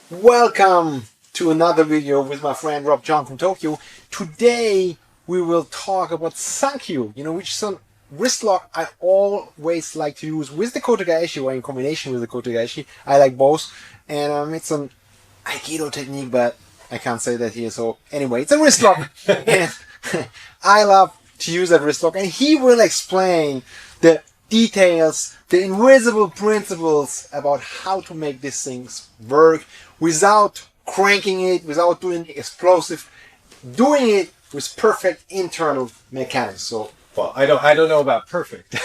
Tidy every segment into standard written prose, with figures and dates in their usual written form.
Welcome to another video with my friend John from Tokyo. Today we will talk about Sankyo, which is a wrist lock I always like to use with the Kotegaeshi or in combination with the Kotegaeshi. I like both, and it's an Aikido technique, but I can't say that here. So anyway, it's a wrist lock, and I love to use that wrist lock, and he will explain the details, the invisible principles about how to make these things work without cranking it, without doing it explosive, doing it with perfect internal mechanics. So, well, I don't know about perfect.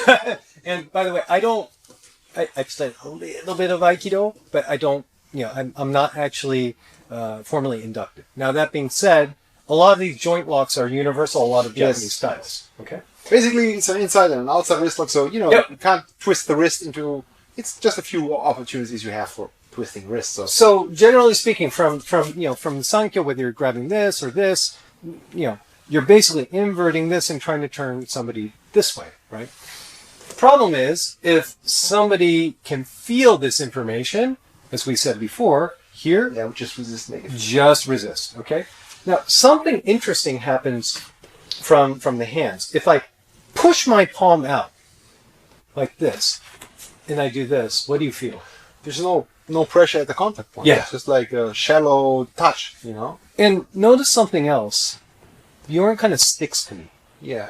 And by the way, I've studied a little bit of Aikido, but I don't, I'm not actually formally inducted. Now that being said, a lot of these joint locks are universal, a lot of Japanese styles. Okay. Basically, it's an inside and an outside wrist lock, so you can't twist the wrist into. It's just a few opportunities you have for twisting wrists. So generally speaking, from Sankyo, whether you're grabbing this or this, you're basically inverting this and trying to turn somebody this way, right? The problem is if somebody can feel this information, as we said before, here, just resist negative. Just resist. Okay. Now something interesting happens from the hands. If I push my palm out like this, and I do this, what do you feel? There's no pressure at the contact point. Yeah. It's just like a shallow touch, And notice something else. Bjorn kind of sticks to me. Yeah,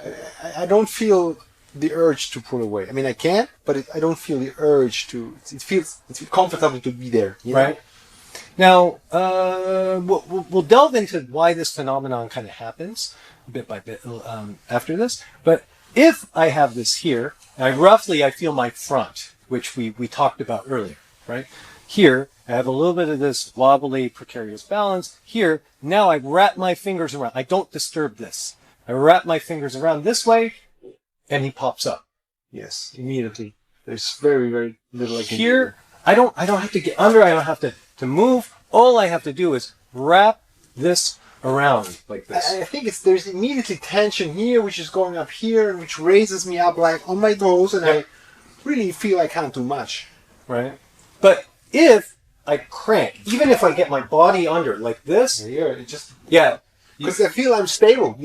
I don't feel the urge to pull away. I mean, I can, but I don't feel the urge to. It feels comfortable to be there. Right. Now, we'll delve into why this phenomenon kind of happens bit by bit after this. But if I have this here, and I feel my front, which we talked about earlier, right? Here, I have a little bit of this wobbly, precarious balance. Here, now I wrap my fingers around. I don't disturb this. I wrap my fingers around this way, and he pops up. Yes, immediately. There's very, very little I can do. Here, I don't have to get under. I don't have to move. All I have to do is wrap this around like this. I think there's immediately tension here, which is going up here, and which raises me up like on my toes, and I really feel I can't do much. Right? But if I crank, even if I get my body under like this, Because I feel I'm stable.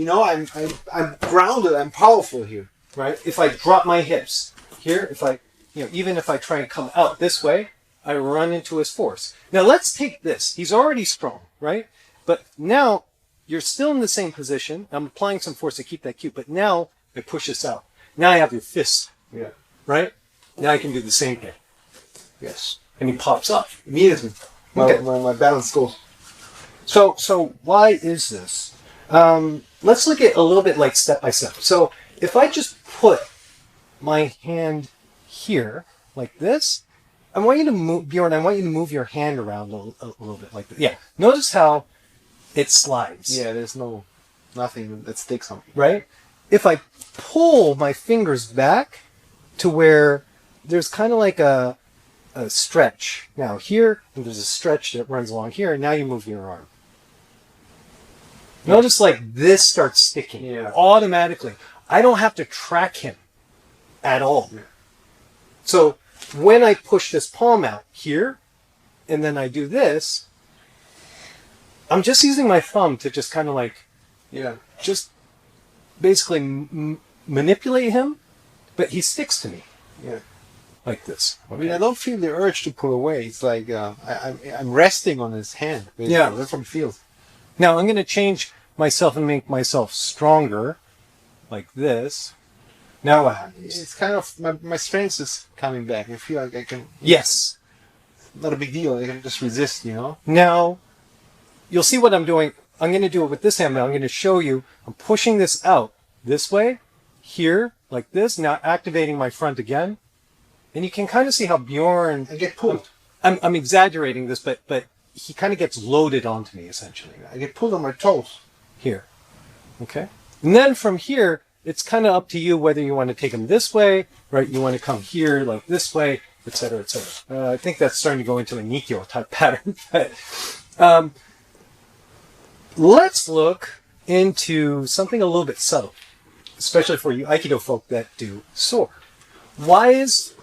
I'm grounded. I'm powerful here. Right? If I drop my hips here, even if I try and come out this way, I run into his force. Now let's take this. He's already strong, right? But now you're still in the same position. I'm applying some force to keep that cute, but now I push this out. Now I have your fist. Yeah. Right? Now I can do the same thing. Yes. And he pops up Immediately. Okay. My balance goes. So why is this? Let's look at a little bit like step by step. So if I just put my hand here like this, I want you to move, Bjorn, I want you to move your hand around a little bit like this. Yeah. Notice how it slides. Yeah, there's nothing that sticks on me. Right? If I pull my fingers back to where there's kind of like a stretch. Now here, there's a stretch that runs along here, and now you move your arm. Notice like this starts sticking automatically. I don't have to track him at all. Yeah. So when I push this palm out here, and then I do this, I'm just using my thumb to just kind of like, just basically manipulate him, but he sticks to me. Yeah. Like this. Okay. I mean, I don't feel the urge to pull away. It's like I'm resting on his hand. Basically. Yeah. That's what it feels. Now I'm going to change myself and make myself stronger, like this. Now what happens? It's kind of, my strength is coming back. I feel like I can... Yes. Not a big deal. I can just resist, Now, you'll see what I'm doing. I'm going to do it with this hand, but I'm going to show you. I'm pushing this out this way, here, like this. Now activating my front again. And you can kind of see how Bjorn... I get pulled. I'm exaggerating this, but he kind of gets loaded onto me, essentially. I get pulled on my toes. Here. Okay? And then from here, it's kind of up to you whether you want to take him this way, right? You want to come here, like this way, etc., etc. I think that's starting to go into a Nikyo type pattern. But, let's look into something a little bit subtle, especially for you Aikido folk that do sword. Why is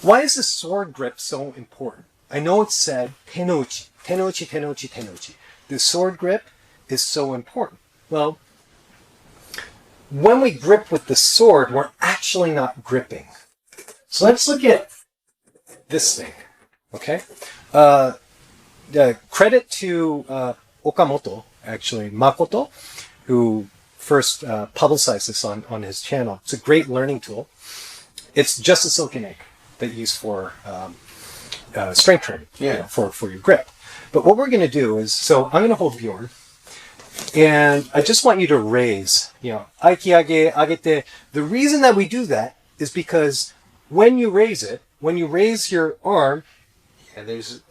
the sword grip so important? I know it's said, tenouchi, tenouchi, tenouchi, tenouchi. The sword grip is so important. Well, when we grip with the sword, we're actually not gripping. So let's look at this thing, okay? Credit to Okamoto, actually, Makoto, who first publicized this on his channel. It's a great learning tool. It's just a silken egg that you use for strength training, for your grip. But what we're going to do is, so I'm going to hold Bjorn, and I just want you to raise, aiki agete. The reason that we do that is because when you raise it, when you raise your arm,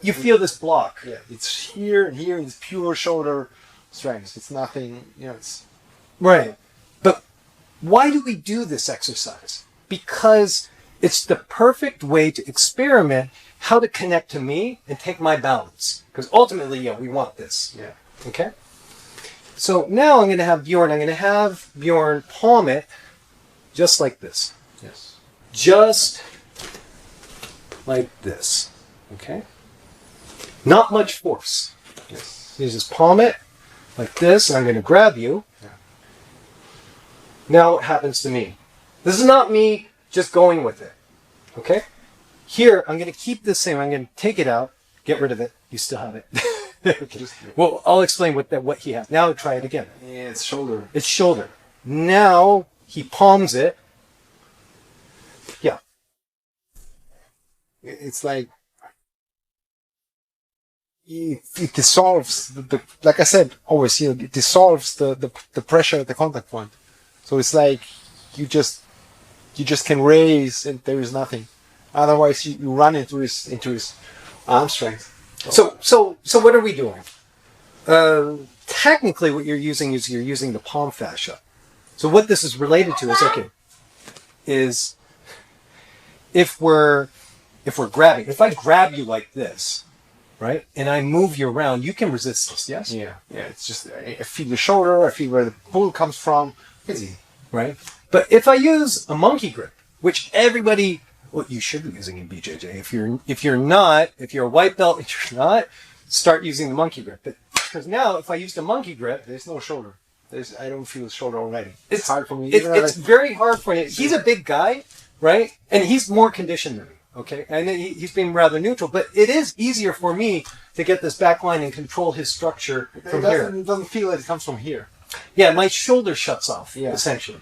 you feel this block. Yeah, it's here and here. It's pure shoulder strength. It's nothing, it's... Right. But why do we do this exercise? Because it's the perfect way to experiment how to connect to me and take my balance. Because ultimately, we want this. Yeah. Okay? So now I'm going to have Bjorn palm it just like this. Yes. Just like this. Okay? Not much force. Yes. You just palm it like this, and I'm going to grab you. Yeah. Now what happens to me? This is not me just going with it. Okay? Here, I'm going to keep this same. I'm going to take it out, get rid of it. You still have it. Okay. Well, I'll explain what he has. Now try it again. Yeah, it's shoulder. It's shoulder. Now he palms it. Yeah. It's like it dissolves the like I said always, it dissolves the pressure at the contact point. So it's like you just can raise and there is nothing. Otherwise you run into his arm strength. So what are we doing? Technically what you're using is the palm fascia. So what this is related to is if we're grabbing, if I grab you like this, right, and I move you around, you can resist this, yes? Yeah. It's just I feel the shoulder, I feel where the pull comes from. It's easy, right? But if I use a monkey grip, which everybody, you should be using in BJJ. If you're a white belt, if you're not, start using the monkey grip. Because now, if I use the monkey grip, there's no shoulder. I don't feel the shoulder already. It's hard for me. It's very hard for me. He's a big guy, right? And he's more conditioned than me. Okay, and he's being rather neutral, but it is easier for me to get this back line and control his structure from here. It doesn't feel like it comes from here. Yeah, my shoulder shuts off, essentially.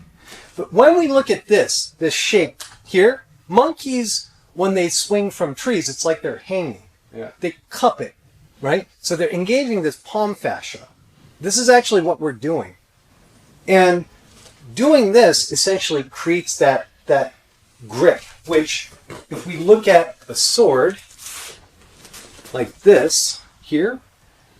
But when we look at this shape here, monkeys, when they swing from trees, it's like they're hanging. Yeah. They cup it, right? So they're engaging this palm fascia. This is actually what we're doing. And doing this essentially creates that grip, which if we look at a sword like this here,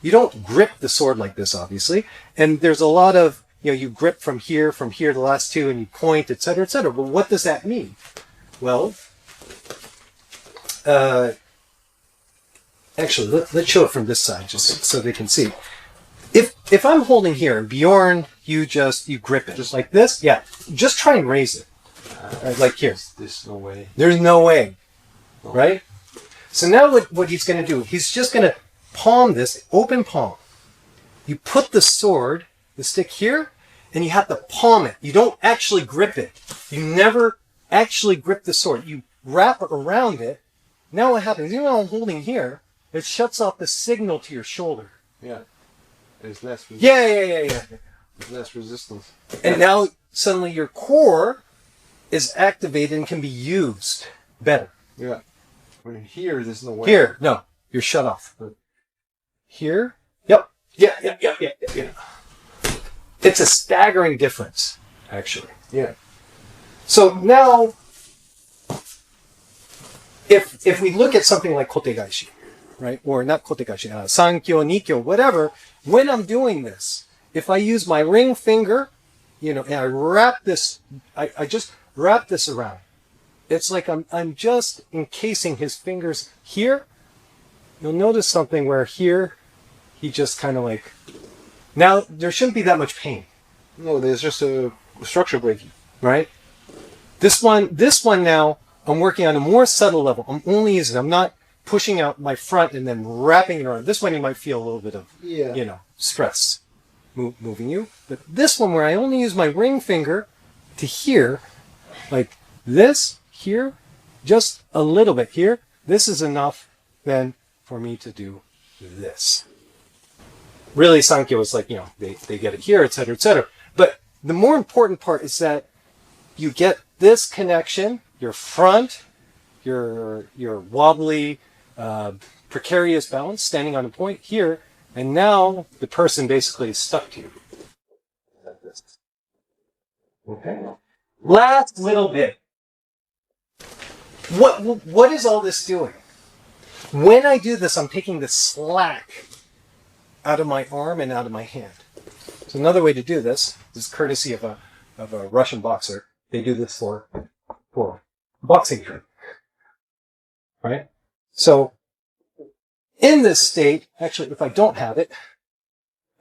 you don't grip the sword like this, obviously. And there's a lot of, you grip from here, the last two, and you point, etc., etc. But what does that mean? Well, actually, let's show it from this side, just so they can see. If I'm holding here, and Bjorn, you grip it. Just like this? Yeah. Just try and raise it. Like here. There's no way. There's no way. No. Right? So now what he's going to do, he's just going to palm this, open palm. You put the sword, the stick here, and you have to palm it. You don't actually grip it. You never actually grip the sword. You wrap it around it. Now what happens? Even though I'm holding here, it shuts off the signal to your shoulder. Yeah. There's less resistance. Yeah. There's less resistance. And now suddenly your core is activated and can be used better. Yeah. When here, there's no way. Here, no. You're shut off. Here? Yep. Yeah. It's a staggering difference, actually. Yeah. So now, if we look at something like kotegaishi, right? Or not kotegaishi, sankyo, nikyo, whatever, when I'm doing this, if I use my ring finger, and I wrap this, I just wrap this around. It's like I'm just encasing his fingers here. You'll notice something where here, he just kind of like, now there shouldn't be that much pain. No, there's just a structure breaking. Right? This one now, I'm working on a more subtle level. I'm only using, I'm not pushing out my front and then wrapping it around. This one you might feel a little bit of, stress moving you. But this one where I only use my ring finger to here, like this here, just a little bit here, this is enough then for me to do this. Really, Sankyo is like, they get it here, etc., etc. But the more important part is that you get this connection, your front, your wobbly, precarious balance, standing on a point here, and now the person basically is stuck to you. Like this. Okay. Last little bit. What is all this doing? When I do this, I'm taking the slack out of my arm and out of my hand. So another way to do this is courtesy of a Russian boxer. They do this for boxing training, right? So in this state, actually, if I don't have it,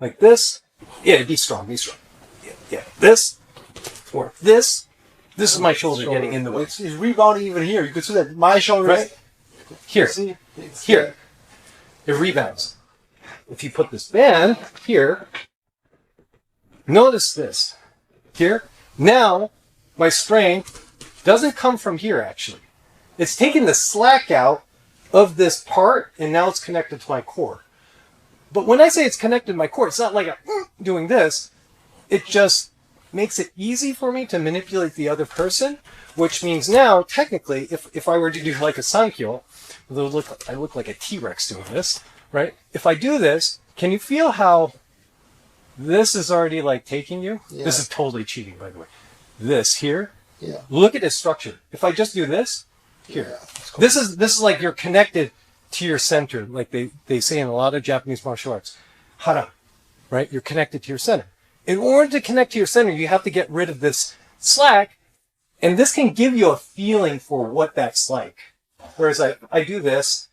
like this, be strong. Yeah, this, or this is my shoulder getting in the way. It's rebounding even here. You can see that my shoulder right here, see, here, it rebounds. If you put this band here, notice this here. Now, my strength doesn't come from here, actually. It's taking the slack out of this part, and now it's connected to my core. But when I say it's connected to my core, it's not like I'm doing this. It just makes it easy for me to manipulate the other person, which means now, technically, if I were to do like a Sankyo, I look like a T-Rex doing this, right? If I do this, can you feel how this is already like taking you? Yeah. This is totally cheating, by the way. This here. Yeah. Look at its structure. If I just do this, here. Yeah, cool. This is like you're connected to your center, like they say in a lot of Japanese martial arts. Hara, right? You're connected to your center. In order to connect to your center, you have to get rid of this slack, and this can give you a feeling for what that's like. Whereas I do this,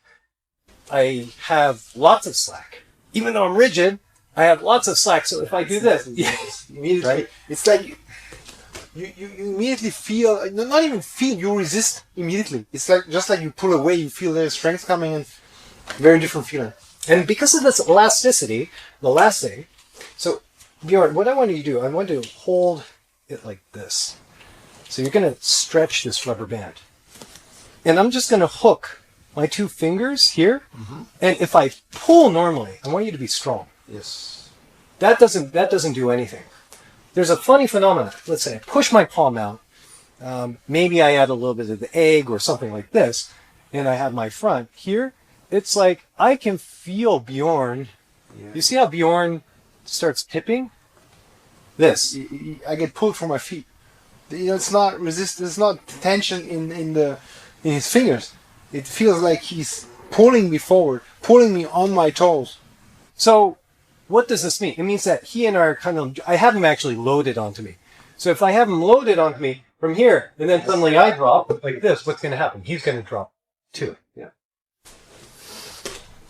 I have lots of slack. Even though I'm rigid, I have lots of slack. So if I do this, immediately, right? It's like you immediately feel, not even feel, you resist immediately. It's like just like you pull away, you feel there's strength coming in. Very different feeling. And because of this elasticity, the last thing, so Björn, what I want you to do, I want to hold it like this. So you're going to stretch this rubber band. And I'm just going to hook my two fingers here. Mm-hmm. And if I pull normally, I want you to be strong. Yes. That doesn't do anything. There's a funny phenomenon. Let's say I push my palm out. Maybe I add a little bit of the egg or something like this. And I have my front here. It's like I can feel Björn. Yeah. You see how Björn starts tipping? This. I get pulled from my feet. It's not resistance. It's not tension in his fingers. It feels like he's pulling me forward, pulling me on my toes. So, what does this mean? It means that he and I are kind of. I have him actually loaded onto me. So if I have him loaded onto me from here, and then suddenly I drop like this, what's going to happen? He's going to drop too. Yeah.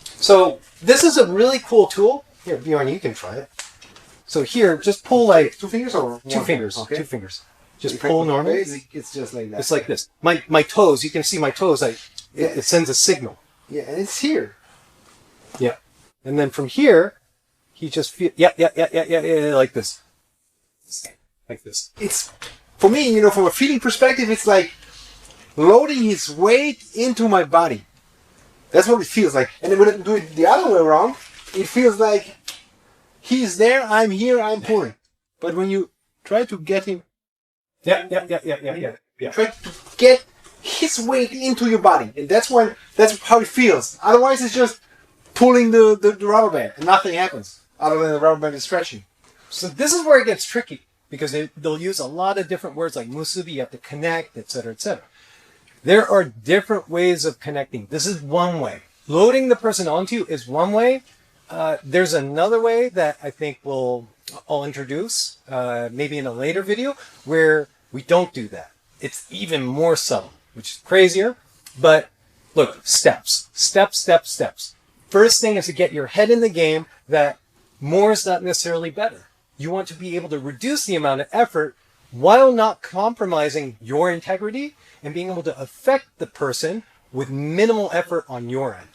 So this is a really cool tool. Here, Björn, you can try it. So here, just pull like 2 fingers or two fingers. Okay. 2 fingers. Just pull normally. It's just like that. It's like this. My toes. You can see my toes. It sends a signal. Yeah, and it's here. Yeah. And then from here, he just feel yeah, like this. Like this. It's for me, from a feeling perspective, it's like loading his weight into my body. That's what it feels like. And then when I do it the other way around, it feels like he's there, I'm here, I'm pulling. But when you try to get him, yeah. try to get his weight into your body, and that's how it feels. Otherwise, it's just pulling the rubber band, and nothing happens other than the rubber band is stretching. So this is where it gets tricky, because they'll use a lot of different words like musubi, you have to connect, etc., etc. There are different ways of connecting. This is one way. Loading the person onto you is one way. There's another way that I think I'll introduce, maybe in a later video, where we don't do that. It's even more subtle, which is crazier. But look, steps. First thing is to get your head in the game that more is not necessarily better. You want to be able to reduce the amount of effort while not compromising your integrity and being able to affect the person with minimal effort on your end.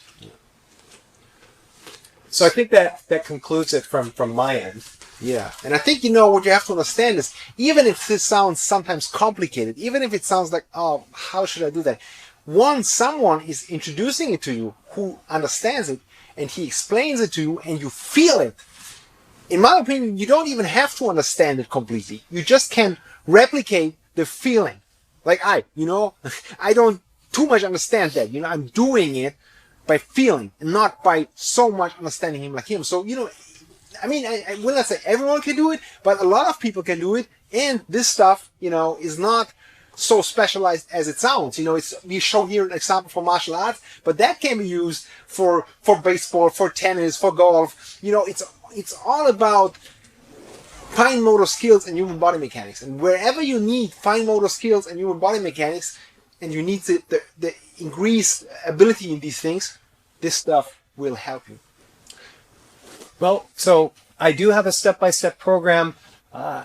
So I think that concludes it from my end. Yeah, and I think, you know, what you have to understand is, even if this sounds sometimes complicated, even if it sounds like, oh, how should I do that? Once someone is introducing it to you who understands it, and he explains it to you, and you feel it, in my opinion, you don't even have to understand it completely. You just can replicate the feeling. Like you know, I don't too much understand that. You know, I'm doing it by feeling, and not by so much understanding him like him. So, you know, I mean, I will not say everyone can do it, but a lot of people can do it. And this stuff, you know, is not so specialized as it sounds. You know, we show here an example for martial arts, but that can be used for baseball, for tennis, for golf. You know, it's all about fine motor skills and human body mechanics. And wherever you need fine motor skills and human body mechanics, and you need the increased ability in these things, this stuff will help you. Well, so I do have a step-by-step program.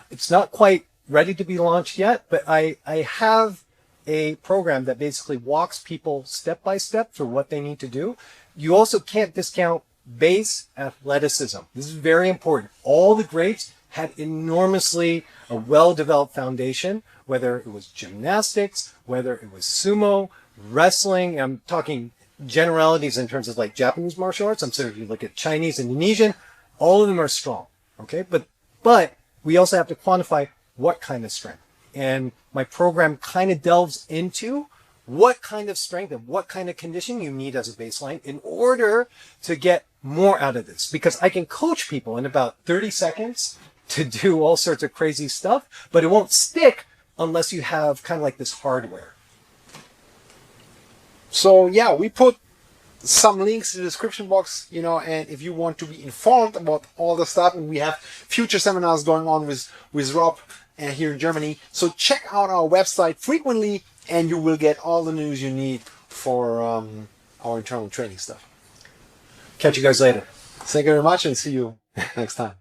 It's not quite ready to be launched yet, but I have a program that basically walks people step-by-step through what they need to do. You also can't discount base athleticism. This is very important. All the greats had enormously a well-developed foundation, whether it was gymnastics, whether it was sumo, wrestling. I'm talking generalities in terms of like Japanese martial arts. I'm sorry, if you look at Chinese, Indonesian, all of them are strong. Okay, but we also have to quantify what kind of strength. And my program kind of delves into what kind of strength and what kind of conditioning you need as a baseline in order to get more out of this. Because I can coach people in about 30 seconds to do all sorts of crazy stuff, but it won't stick unless you have kind of like this hardware. So yeah, we put some links in the description box, you know, and if you want to be informed about all the stuff, and we have future seminars going on with Rob here in Germany, so check out our website frequently, and you will get all the news you need for our internal training stuff. Catch you guys later. Thank you very much, and see you next time.